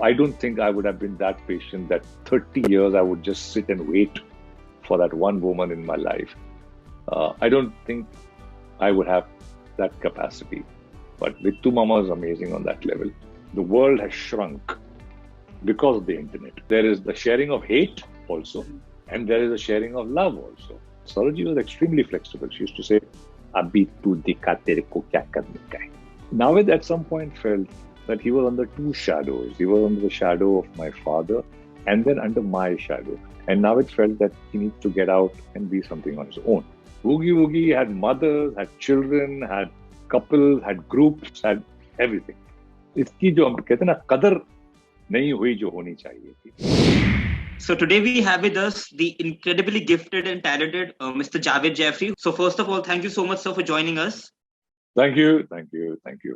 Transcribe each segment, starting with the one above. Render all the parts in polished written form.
I don't think I would have been that patient that 30 years I would just sit and wait for that one woman in my life. I don't think I would have that capacity. But Bittu Mama is amazing on that level. The world has shrunk because of the internet. There is the sharing of hate also, and there is a sharing of love also. Sarojji was extremely flexible. She used to say, "Abhi tu dikha tere ko kya karne ka hai." Naved at some point felt that he was under two shadows. He was under the shadow of my father and then under my shadow. And Naved felt that he needs to get out and be something on his own. Boogie Woogie had mothers, had children, had couples, had groups, had everything. इसकी जो हम कहते हैं ना कदर नहीं हुई जो होनी चाहिए थी. So today we have with us the incredibly gifted and talented Mr. Jaaved Jaaferi. So first of all, thank you so much, sir, for joining us. Thank you.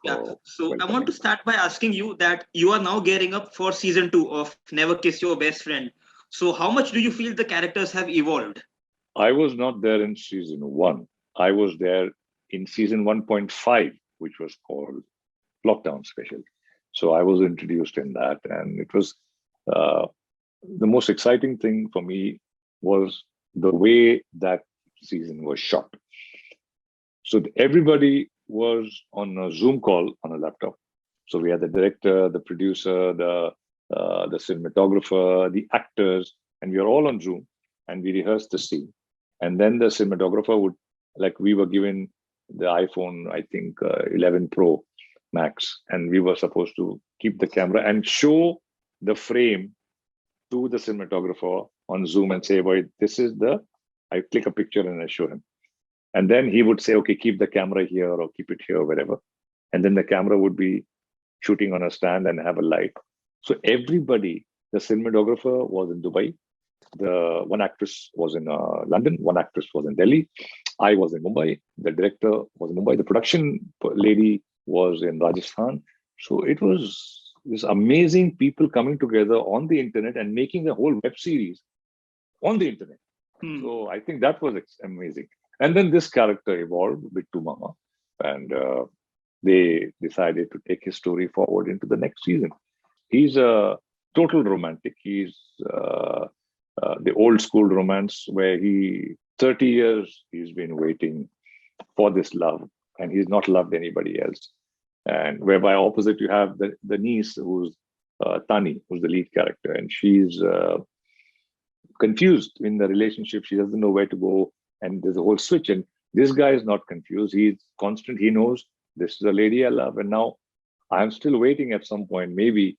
Yeah. So I want to start by asking you that you are now gearing up for season 2 of Never Kiss Your Best Friend. So how much do you feel the characters have evolved? I was not there in season 1. I was there in season 1.5, which was called Lockdown Special. So I was introduced in that, and it was the most exciting thing for me was the way that season was shot. So everybody was on a Zoom call on a laptop. So we had the director, the producer, the cinematographer, the actors, and we were all on Zoom, and we rehearsed the scene. And then the cinematographer would, like, we were given the iPhone, I think 11 Pro Max, and we were supposed to keep the camera and show the frame to the cinematographer on Zoom and say, "Boy, this is the," I click a picture and I show him. And then he would say, "Okay, keep the camera here or keep it here, wherever." And then the camera would be shooting on a stand and have a light. So everybody, the cinematographer was in Dubai. The one actress was in London. One actress was in Delhi. I was in Mumbai. The director was in Mumbai. The production lady was in Rajasthan. So it was this amazing people coming together on the internet and making a whole web series on the internet. So I think that was amazing. And then this character evolved, Bittu Mama, and they decided to take his story forward into the next season. He's a total romantic. He's the old school romance where 30 years he's been waiting for this love, and he's not loved anybody else. And whereby opposite you have the niece, who's Tani, who's the lead character, and she's confused in the relationship. She doesn't know where to go, and there's a whole switch. And this guy is not confused. He's constant. He knows this is a lady I love, and now I'm still waiting at some point, maybe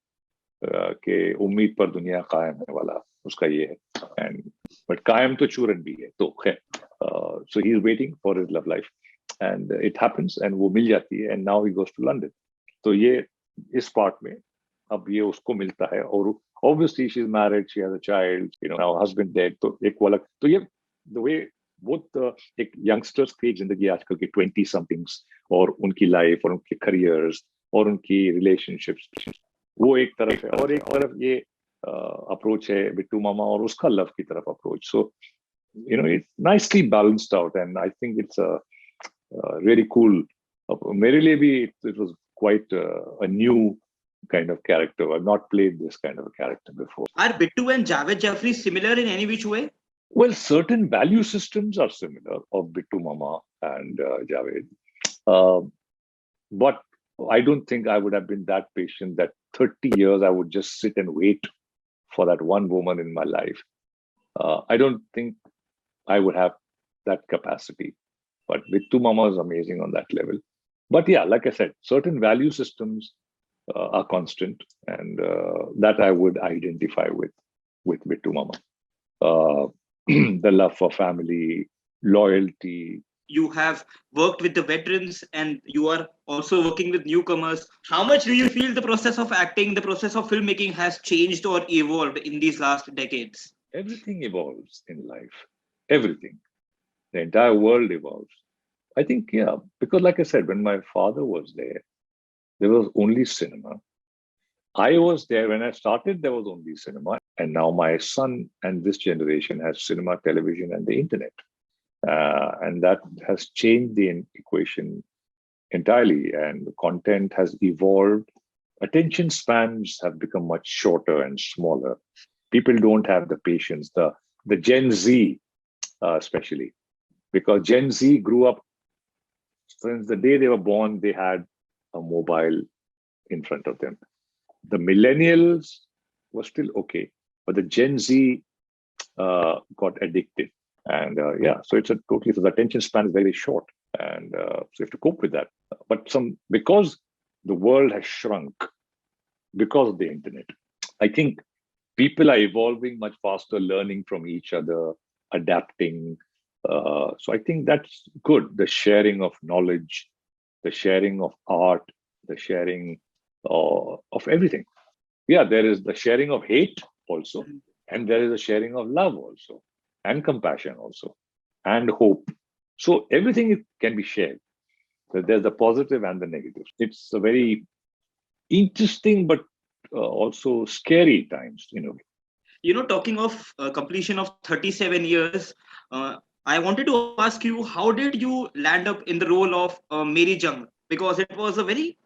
कि उम्मीद पर दुनिया कायम है वाला उसका ये है, and but कायम तो चूरन भी है तो है. So he's waiting for his love life, and it happens, and वो मिल जाती है, and now he goes to London. तो ये इस part में अब ये उसको मिलता है, और obviously she's married, she has a child, now husband dead, तो एक वाला तो ये the way both एक youngsters की जिंदगी आजकल के 20 somethings और उनकी life और उनके careers और उनकी relationships, वो एक तरफ है, और एक तरफ ये अप्रोच है बिट्टू मामा और उसका लव की तरफ approach. So it's nicely balanced out, and I think it's a really cool. मेरे लिए भी it was quite a new kind of character. I've not played this kind of a character before. Are Bittu and Jaaved Jaaferi similar in any which way? Well, certain value systems are similar of Bittu Mama and Javed, but I don't think I would have been that patient that 30 years I would just sit and wait for that one woman in my life. I don't think I would have that capacity. But Bittu Mama is amazing on that level. But yeah, like I said, certain value systems are constant, and that I would identify with Bittu Mama. The love for family, loyalty. You have worked with the veterans and you are also working with newcomers. How much do you feel the process of acting, the process of filmmaking has changed or evolved in these last decades? Everything evolves in life. Everything. The entire world evolves. I think, yeah, because like I said, when my father was there was only cinema. I was there when I started, there was only cinema. And now my son and this generation has cinema, television, and the internet. And that has changed the equation entirely, and the content has evolved attention spans have become much shorter and smaller. People don't have the patience. The Gen Z, especially, because Gen Z grew up since the day they were born, they had a mobile in front of them. The millennials were still okay, but the Gen Z got addicted. And so it's a totally, so the attention span is very short. And so you have to cope with that. But because the world has shrunk because of the internet, I think people are evolving much faster, learning from each other, adapting. So I think that's good. The sharing of knowledge, the sharing of art, the sharing of everything. Yeah, there is the sharing of hate also, and there is a sharing of love also, and compassion also, and hope. So everything can be shared. So there's the positive and the negative. It's a very interesting but also scary times in a way. Talking of completion of 37 years, I wanted to ask you, how did you land up in the role of Mary Jung? Because it was a very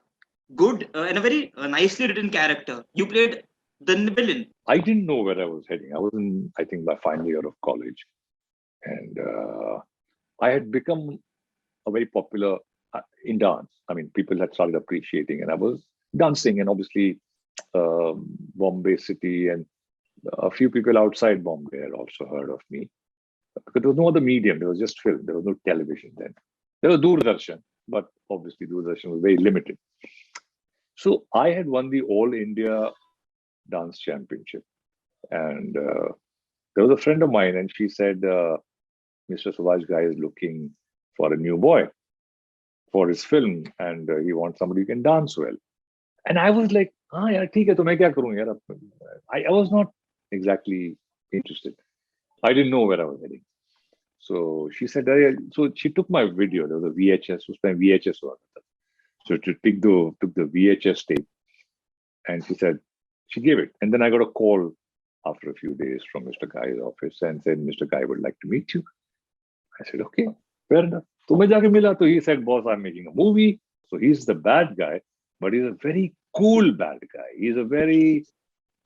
good and a very nicely written character. You played the villain. I didn't know where I was heading. I was in, I think, my final year of college. And I had become a very popular in dance. I mean, people had started appreciating, and I was dancing, and obviously Bombay city and a few people outside Bombay had also heard of me. Because there was no other medium, there was just film, there was no television then. There was Doordarshan, but obviously Doordarshan was very limited. So I had won the All India Dance Championship. And there was a friend of mine, and she said, Mr. Subhash Ghai is looking for a new boy for his film, and he wants somebody who can dance well. And I was like, yaar, theek hai, to main kya karun, yaar? I was not exactly interested. I didn't know where I was heading. So she said, so she took my video. There was a VHS, VHS. So she took the VHS tape, and she gave it. And then I got a call after a few days from Mr. Guy's office and said, Mr. Guy would like to meet you. I said, okay, fair enough. So he said, boss, I'm making a movie. So he's the bad guy, but he's a very cool bad guy.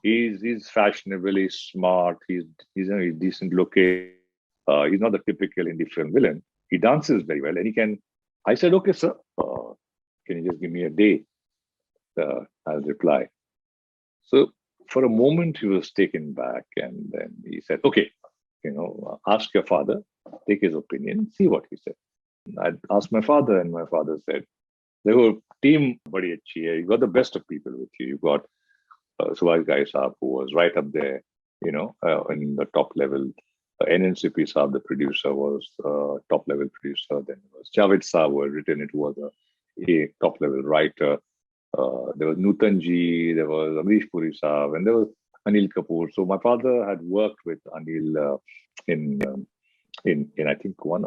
He's fashionable, he's smart, he's decent looking. He's not the typical indie film villain. He dances very well, and he can. I said, okay, sir, can you just give me a day? I'll reply. So for a moment, he was taken back, and then he said, okay, ask your father, take his opinion, see what he said. I asked my father, and my father said, the whole team, badi achhi hai. You got the best of people with you. You got Subhash Ghai Saab, who was right up there, in the top level. NNCP Saab, the producer, was top level producer. Then it was Jaaved Saab, who had written it, was a top level writer. There was Nutanji, there was Amrish Puri Saab, and there was Anil Kapoor. So my father had worked with Anil in I think one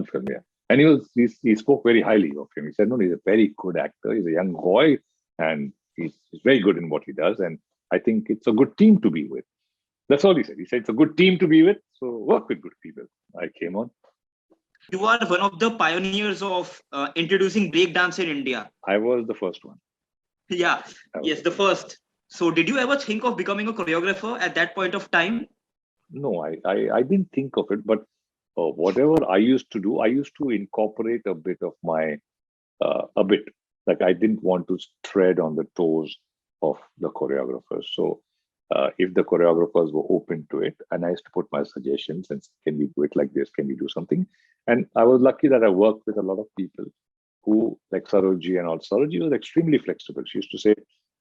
film, yeah. And he spoke very highly of him. He said, no, he's a very good actor. He's a young boy, and he's very good in what he does. And I think it's a good team to be with. That's all he said. He said, it's a good team to be with, so work with good people. I came on. You are one of the pioneers of introducing breakdance in India. I was the first one. Yeah, yes, the first. So did you ever think of becoming a choreographer at that point of time? No, I didn't think of it, but whatever I used to do, I used to incorporate a bit of my, like I didn't want to tread on the toes of the choreographers. So if the choreographers were open to it, and I used to put my suggestions and can we do it like this? Can we do something? And I was lucky that I worked with a lot of people who, like Saroji and all. Saroji was extremely flexible. She used to say,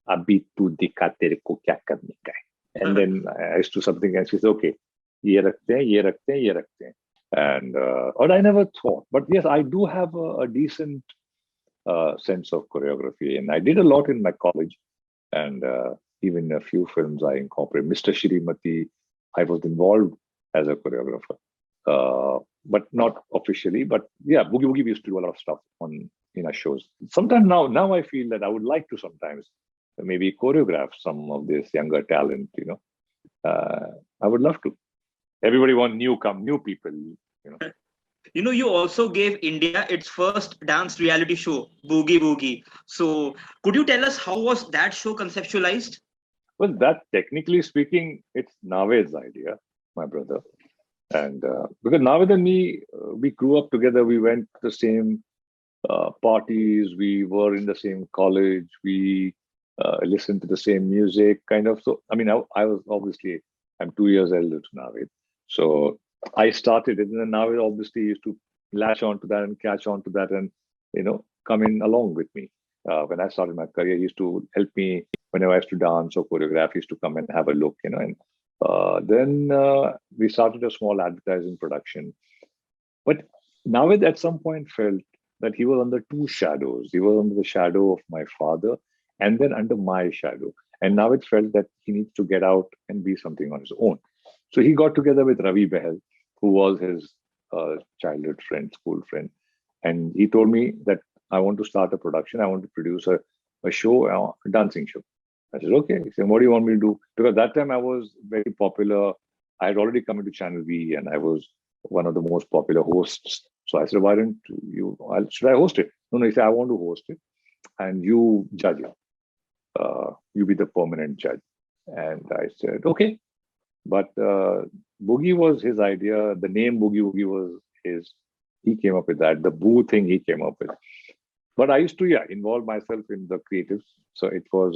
Abhi tu dikha tere ko kya karne ka hai. And then I used to do something and she said, okay, ye rakhte hain, ye rakhte hain, ye rakhte hain. And or I never thought, but yes, I do have a decent sense of choreography, and I did a lot in my college, and even a few films I incorporated. Mr. Shrimati, I was involved as a choreographer, but not officially. But yeah, Boogie Woogie, we used to do a lot of stuff in our shows. Sometimes now I feel that I would like to sometimes maybe choreograph some of this younger talent. I would love to. Everybody wants new people. You also gave India its first dance reality show, Boogie Woogie. So, could you tell us how was that show conceptualized? Well, that technically speaking, it's Naved's idea, my brother. And because Naved and me, we grew up together. We went to the same parties. We were in the same college. We listened to the same music, kind of. So, I mean, I was obviously, I'm 2 years elder to Naved. So I started it. And then Naved obviously used to latch on to that and catch on to that and, come in along with me. When I started my career, he used to help me whenever I used to dance or choreograph. He used to come and have a look, and then we started a small advertising production. But Navid at some point felt that he was under two shadows. He was under the shadow of my father and then under my shadow. And Navid felt that he needs to get out and be something on his own. So he got together with Ravi Behel, who was his childhood friend, school friend. And he told me that I want to start a production. I want to produce a show, a dancing show. I said, okay. He said, what do you want me to do? Because that time I was very popular. I had already come into Channel V and I was one of the most popular hosts. So I said, why don't you, should I host it? No, he said, I want to host it and you judge it. You be the permanent judge. And I said, okay. But Boogie was his idea. The name Boogie Woogie was his. He came up with that. The Boo thing he came up with. But I used to, involve myself in the creatives. So it was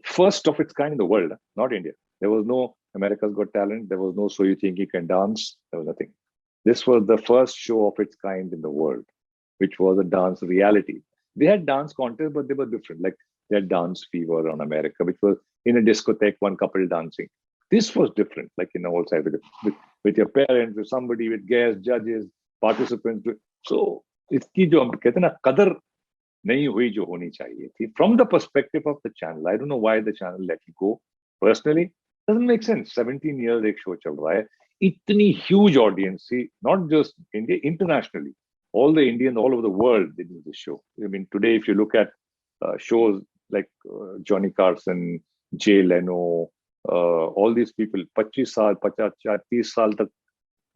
first of its kind in the world, not India. There was no America's Got Talent. There was no So You Think You Can Dance. There was nothing. This was the first show of its kind in the world, which was a dance reality. They had dance contests, but they were different. Like they had Dance Fever on America, which was in a discotheque, one couple dancing. This was different, like in all sides, with your parents, with somebody, with guests, judges, participants. So इसकी जो हम कहते हैं ना कदर नहीं हुई जो होनी चाहिए थी from the perspective of the channel. I don't know why the channel let it go. Personally, doesn't make sense. 17 years एक show चल रहा है, इतनी huge audience, see, not just India, internationally, all the Indians all over the world they do this show. I mean, today if you look at shows like Johnny Carson, Jay Leno, all these people, 25 saal, 50, 30 saal tak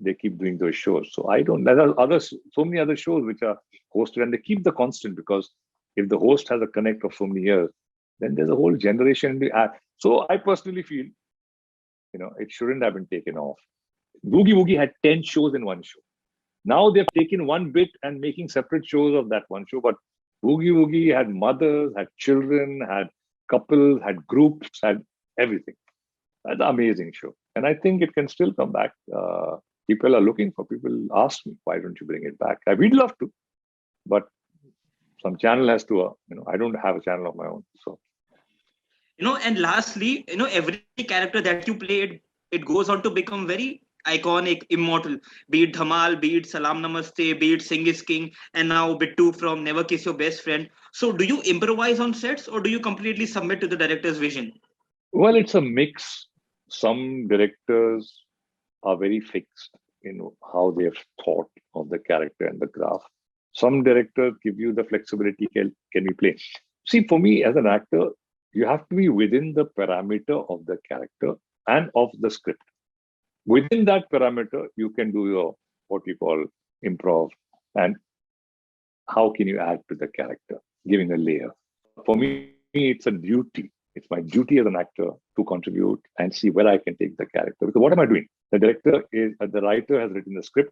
they keep doing those shows. So I don't, there are others, so many other shows which are hosted and they keep the constant because if the host has a connect of so many years, then there's a whole generation. So I personally feel, it shouldn't have been taken off. Boogie Woogie had 10 shows in one show. Now they've taken one bit and making separate shows of that one show. But Boogie Woogie had mothers, had children, had couples, had groups, had everything. That's an amazing show. And I think it can still come back. People are looking for, people ask me, why don't you bring it back? We'd love to, but some channel has to, I don't have a channel of my own. So, and lastly, every character that you played, it goes on to become very iconic, immortal, be it Dhamal, be it Salam Namaste, be it Singh is King, and now Bittu from Never Kiss Your Best Friend. So do you improvise on sets or do you completely submit to the director's vision? Well, it's a mix. Some directors are very fixed in how they have thought of the character and the graph. Some directors give you the flexibility, can we play? See, for me as an actor, you have to be within the parameter of the character and of the script. Within that parameter, you can do your, what you call improv, and how can you add to the character, giving a layer. For me, it's a duty. It's my duty as an actor to contribute and see where I can take the character. Because what am I doing? The writer has written the script.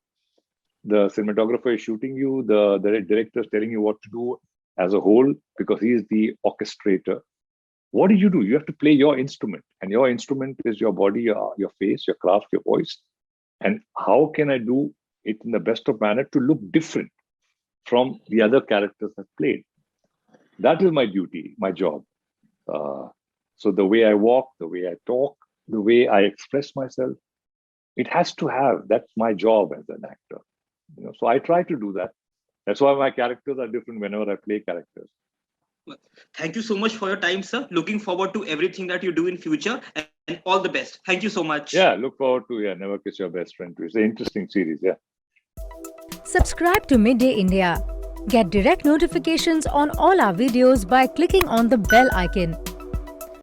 The cinematographer is shooting you. The director is telling you what to do as a whole because he is the orchestrator. What do? You have to play your instrument. And your instrument is your body, your face, your craft, your voice. And how can I do it in the best of manner to look different from the other characters I've played? That is my duty, my job. So the way I walk, the way I talk, the way I express myself, it has to have, that's my job as an actor. So I try to do that. That's why my characters are different whenever I play characters. Thank you so much for your time, sir. Looking forward to everything that you do in future and all the best. Thank you so much. Yeah, look forward to Never Kiss Your Best Friend too. It's an interesting series, yeah. Subscribe to Midday India. Get direct notifications on all our videos by clicking on the bell icon.